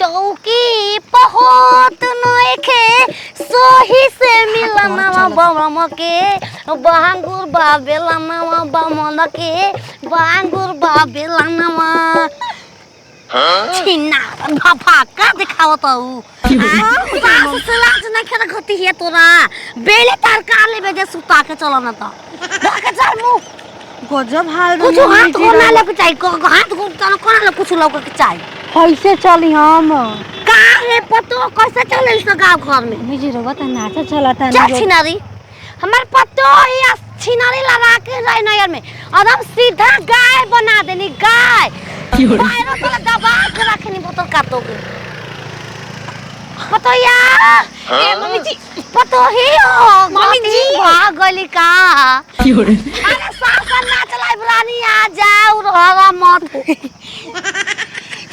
चौकी बहुत नइखे सोही से मिलनवा बम के बांगुर बाबेलनवा बमन के बांगुर बाबेलनवा छिना भाका दिखावत हूँ लाज नहीं खेल घटी है तोरा बेले तार कार ले बेजे सुता के चलो ना तो भाग चल मुंह गजब हाल कुछ हाथ घुमा ले के चाहिए हाथ घुमा कोना ले कुछ लौक के चाहिए कैसे चली हम का है पतो कैसे चले इस गांव घर में मुझे रोवा त नाचा चलता जा छिनारी हमार पतो ये छिनारी लगा के जाए नयर में और हम सीधा गाय बना देनी गाय पैरों तो दबा के रखनी बोतल काटोगे पतो यार ए मम्मी जी पतो ही हो मम्मी जी भाग गली का अरे साफ ना चलाई बुरानी आ जाओ रहा मत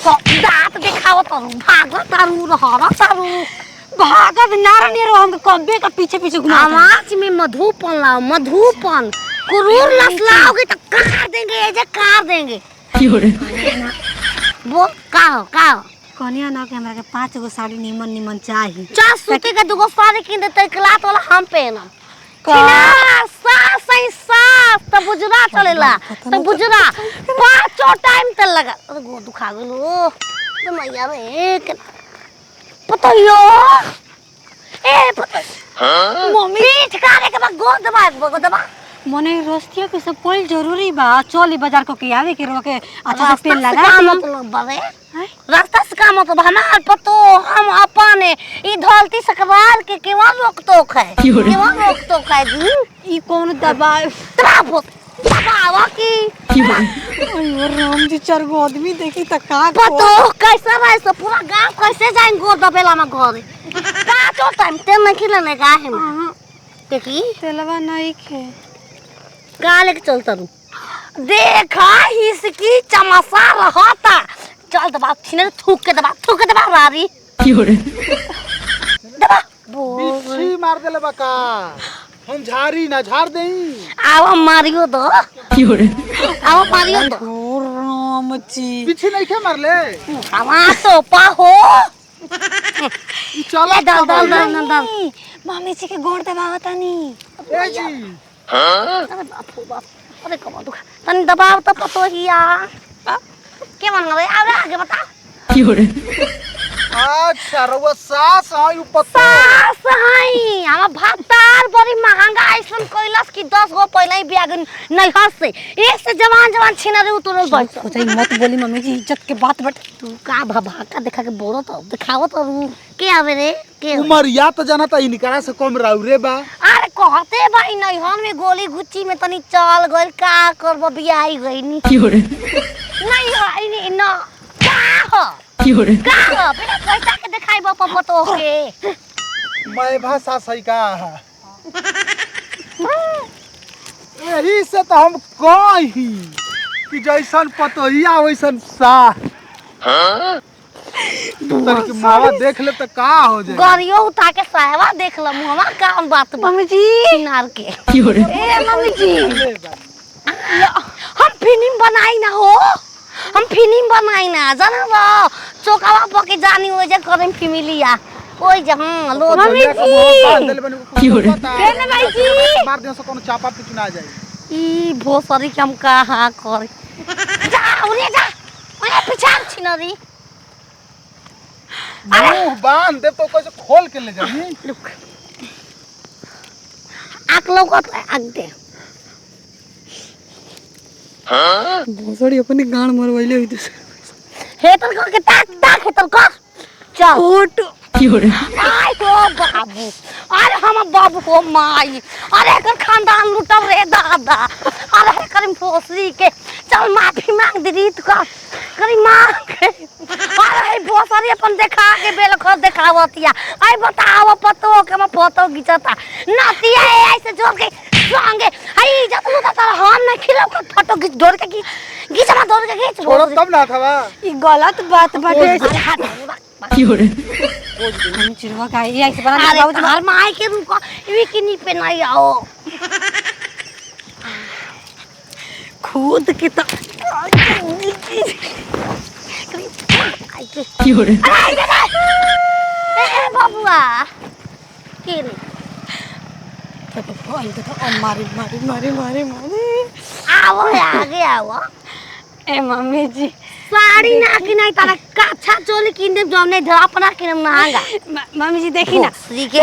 दांत दिखाओ तो भागो तारू रहा तारू भागत नारनी रो हम कब्बे का पीछे पीछे घुमा आवाज में मधुपन लाओ मधुपन कुरूर लसलाओगे तो कार देंगे ये कार देंगे वो का हो कनिया ना के हमरा के 5 गो साड़ी निमन निमन चाहिए चार सूती के 2 गो साड़ी किन देते क्लाथ वाला हम पहनम सास तो बुजरा चलेला तो बुजरा 5 टाइम तक लगा अरे गो दुखा गेलो तो मैया रे पतो यो ए पतो मम्मी पीठ काटे के बाद गो दबा मने रस्तिया के सब कोई जरूरी बा चली बाजार को के आवे के रो के अच्छा से तेल लगा मतलब बारे रास्ता से काम मतलब हमार पतो हम अपन ई धरती सकवार के केवा रोक टोक है केवा रोक टोक है ई कौन दबाव दबावा की अयो राम जी 4 गो आदमी देखी त का पतो कैसा रहे सो पूरा गांव कैसे जाइन गो दबेला में घर का तो टाइम ते नहीं खिलने का है देखी तेलवा नहीं खे गाले के चलता रू देखा इसकी चमसा रहता चल दबा छिने थूक के दबा रारी दबा बिच्छी मार देले बका हम झाड़ी ना झाड़ देई आवा मारियो दो आवा मारियो दो राम जी बिच्छी नहीं के मार ले आवा तो पाहो चला दल मम्मी जी के गोड़ दबावता नी ए जी अरे बाप अरे कमा दुखा तनी दबाव तो पतो हिया के मन गए आगे बता अच्छा रवा सास है पत्ता सास है हम भातार बड़ी महंगा ऐसन कोइलास की 10 गो पहले ही ब्याग नहीं हंसे एक से जवान छिनरे उतरल बैठ सोचई मत बोली मम्मी जी इज्जत के बात बट तू का भाका देखा के बोलो तो दिखावत और के आवे रे के उमर या तो जाना त इनकरा से कम राउ रे बा अरे कहते भाई नहीं हम में गोली गुच्ची में तनी चल गइल का करब बियाही गइनी नहीं है नहीं ना का हो का बिना पैसा के दिखाई बापा पतो के मैं भाषा सही का यही से तो हम कही कि जैसन पतोहिया वैसन सा तन के मावा देख ले तो का हो जाए गरियो उठा के साहवा देख ल मुहवा कौन बात मम्मी जी नार के ए मम्मी जी हम फिल्म बनाई ना हो हम फिल्म बनाई ना जाना बा चोकावा पके जानी हो जे करम फैमिलिया ओइ जे हां लो मम्मी जी केने भाई जी मार दे से कोनो चापा पे चुना जाए ई भोसरी के हम कहां करे जा उरे जा ओए पिछाड़ छिनरी मुंह बांध दे तो कैसे खोल के ले जाई लुक आक लोगत आक दे भोसड़ी अपने गान मरवाइले होई तो हेतर को के ताक हेतर को चल ओट आय हो बाबू अरे हम बाबू हो माई अरे कर खानदान लुटल रे दादा अरे करीम भोसरी के चल माफी मांग दे रीत का करी मांग अरे भोसरी अपन देखा के बेल खर देखावतिया आई बताओ पतो के मैं फोटो खींचता नतिया ऐसे जोर के संगे आई जब लुटा तारा हम ना खिलो का फोटो खींच दौड़ के खींच मा दौड़ के खींच छोड़ तब ना था ई गलत बात बाटे अरे हाथ हम चिरवा का ये ऐसे बना अरे हर माई के रुको इवी किनी पे नहीं आओ खुद के तो माई के ए बाबुआ के रे मारी आओ आगे आओ ए मम्मी जी साड़ी ना कि नहीं तारा काछा चोली किन दे जौने धरा अपना किन महंगा मम्मी जी देखी ना श्री के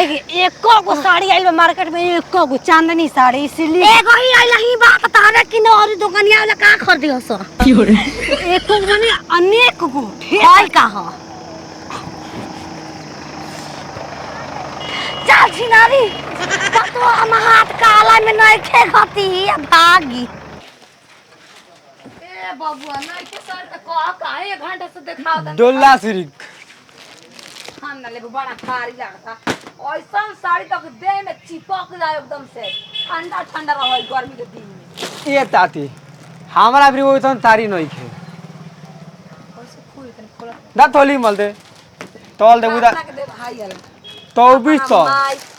एको गो साड़ी आइल बा मार्केट में एको गो चांदनी साड़ी इसीलिए एगो ही आइला ही बात तारे किन और दुकानिया वाला का खरीदी हस एको माने अनेक गो होय का हो चल छिनारी तो हम हाथ काला में नहीं खे खती भागी बाबुआ नहीं के सर त कह काहे 1 घंटा से दिखाओ त डोला सिरिक हम न लेबो बड़ा भारी लागता ऐसन साड़ी तक देह में चिपक जाए एकदम से ठंडा ठंडा रहे गर्मी के दिन में ये ताती हमरा भी वो तन तारी नहीं खे कैसे खुल तन खोला दा थोली मल दे तोल दे बुदा के दे भाई यार 2400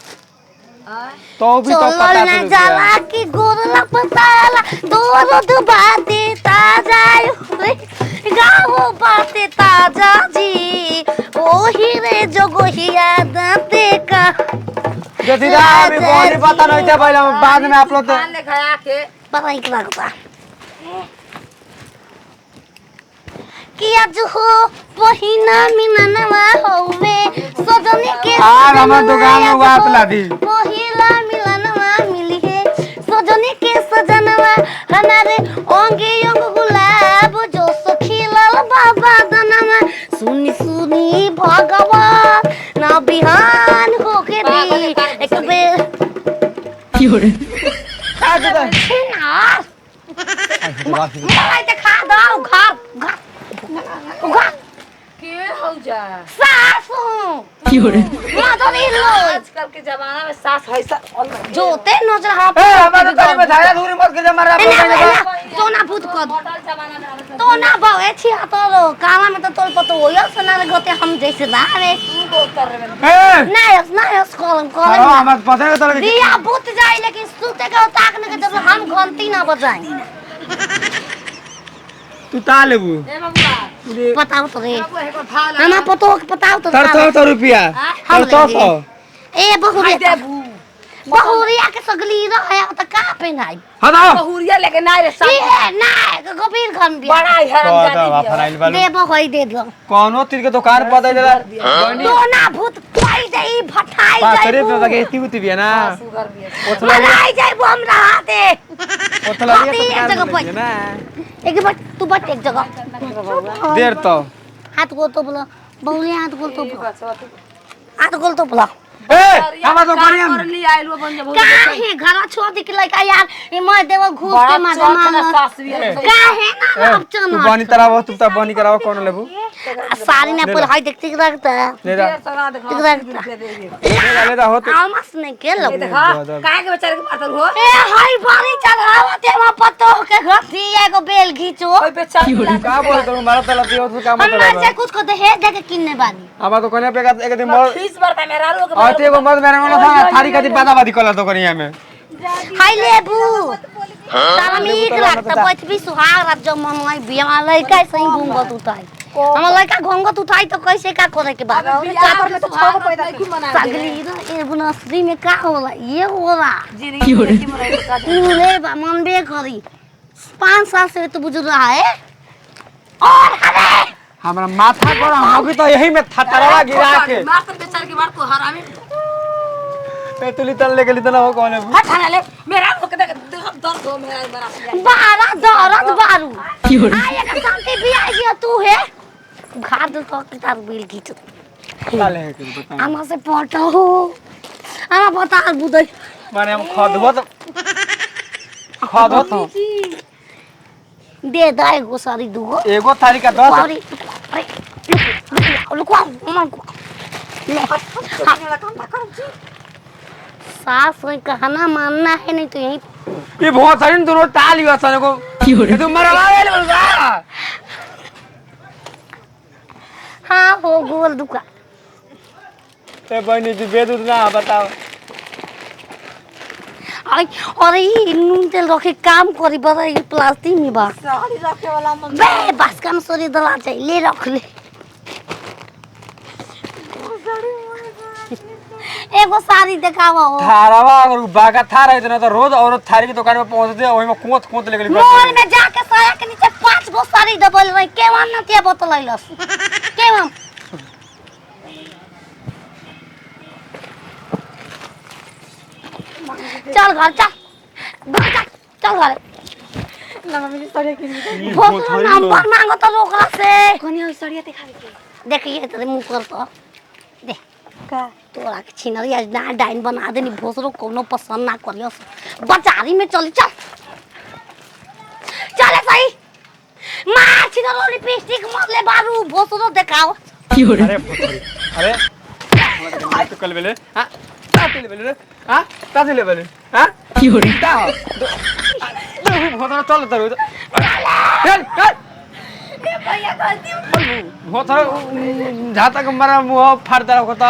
तो भी तो चलो पता ना चल जाला गया की गोरला पताला दूर बाते ताजा गाओ बाते ताजा जी ओही रे जोगोहिया दाते का जो सीधा अभी बोली पता नहीं था पहले बाद में आप लोग तो कान ले खाया के पता ही लगता किया जो हो पहिना मिलनवा होवे सजनी के आज हमार दुकान में बात ला दी पहिला मिलनवा मिली है सजनी के सजनवा हमारे ओंगे ओंग गुलाब जो सखीलाल बाबा दनवा सुनी सुनी भगवान ना बिहान हो के दी एक बेर खा दे ना मलाई त खा दाऊ खा खा के हो जा सास हूँ मदनी लो आजकल के जमाना में सास हैसा जोते नजर हाथ ए हमारे गली में धाया दूरी मत के जा मारा तो ना भूत कर मॉडल जमाना में रहल तो ना बावे छी तो काला में तो तोल पतो होयो सना गते हम जैसे दारे तू को कर रहे ए ना कॉलम हां हमारे पता है तो दिया भूत जाए लेकिन सूते के ताकने के जब हम घंटी ना बजाएं तू ता लेबू ए बाबुआ बताओ तो रे बाबू है को भाला हमा पतो बताओ तो तर रुपया हम तर ले ए बहुरिया देबू बहुरिया के सगली रहे त का पेनाई हटाओ बहुरिया लेके ना रे सब ये ना गोबीर खन दिया बड़ा हैरान जानी दिया दे बखई दे दो कोनो तीर के दुकान पता जला तो ना भूत कोई दे फटाई पातरे जाई पे लगे इतनी उती भी है ना सुगर भी है ओथला फटाई जाई हम रहा दे ओथला कथी एक जगह पर? ये ना एक बार तू बट एक जगह देर तो हाथ को तो बोला बहुलिया हाथ को तो बोला हाथ को तो बोला ए हमार तो बढ़िया कर ली आइल वो बन जा काहे घर छोड़ दी के लइका यार ए मैं देव घूस के मारे मार सास भी है काहे ना अब तू चना बनी करावो तू तब बनी करावो कौन लेबू सारी ना पर हाय देखते के रखता ले जा सगा देखा ले जा हो तो आमस नहीं के लो देखा काहे के बेचारे के पातल हो ए हाय बारी चढ़ावा ते मा पतो के घसी एगो बेल घीचो ओइ बेचारे का बोल तो मारा तला दियो तो काम हमरा मतलब से कुछ को दे दे के किन्ने बानी हमार तो कोने पे एक दिन मोर फीस भरता मेरा रो के आते को मत मेरे वाला था थारी का बादाबादी कला तो करिया में हाय लेबू तारा में एक लगता बचबी सुहाग रात जब मनवाई बिया लइका सही घूंगत उठाई हम लइका घूंगत उठाई तो कैसे का करे के बाद चापर में तो 6 को पैदा की मना सगली ना ए बनस्री में का होला ये होला जिंदगी में की मरे का ले बा मन बे करी 5 साल से तो बुझ रहा है और हरे हमरा माथा पर हम भी तो यही में थतरवा गिरा के मार तो बेचारे के बार को हरामी पे तुली तल लेके लितना हो कौन है हट हना ले मेरा हो के देख दर्द हो मेरा बड़ा बारा दरद बारू आए का शांति भी आई गया तू है घाट तो तार बिल खींच लाले है के बता आमा से पटो हो आमा बता बुदई माने हम खदबो तो खदबो तो दे दाई गो सारी दुगो एगो थारी का 10 सॉरी लुकवा मन को सास में कहना मानना है नहीं तो यही ये बहुत सारी दोनों टाल ही वसन को ये तो मरवा ले बोलबा हाँ हो गोल दुका ते बनी की बेद ना बताओ आई अरे ये नून तेल रखे काम करी बड़ा ये प्लास्टिक में बा साड़ी रखे वाला मन बे बस काम सोरी दला चाहिए ले रख ले एगो साड़ी दिखावा हो थारावा अगर बागा थार है ना तो रोज औरत थारी की दुकान में पहुंचते ओही में कोत कोत लेके मॉल में जाके साया के नीचे 5 गो साड़ी डबल रही केवन न के बतलैलस केवन चल घर चल घर ना मम्मी जी साड़ी किन भोसरो नंबर मांगो तो ओकरा से कोनी साड़ी दिखावे के देखिए तेरे मुंह कर तो देख का तोरा के छिनरी आज ना डाइन बना देनी भोसरो कोनो पसंद ना करियो बाजारी में चल चल चले सही मार छिनरो लिपस्टिक मरले बारू भोसरो देखाओ अरे भोसरी अरे तो कल बेले हां ताते बेले हां ताते ले बेले हां की हो रही ता भोसरा चल तरू चल चल भैया गलती भोसरा झाता के मारा मुंह फाड़ दरा होता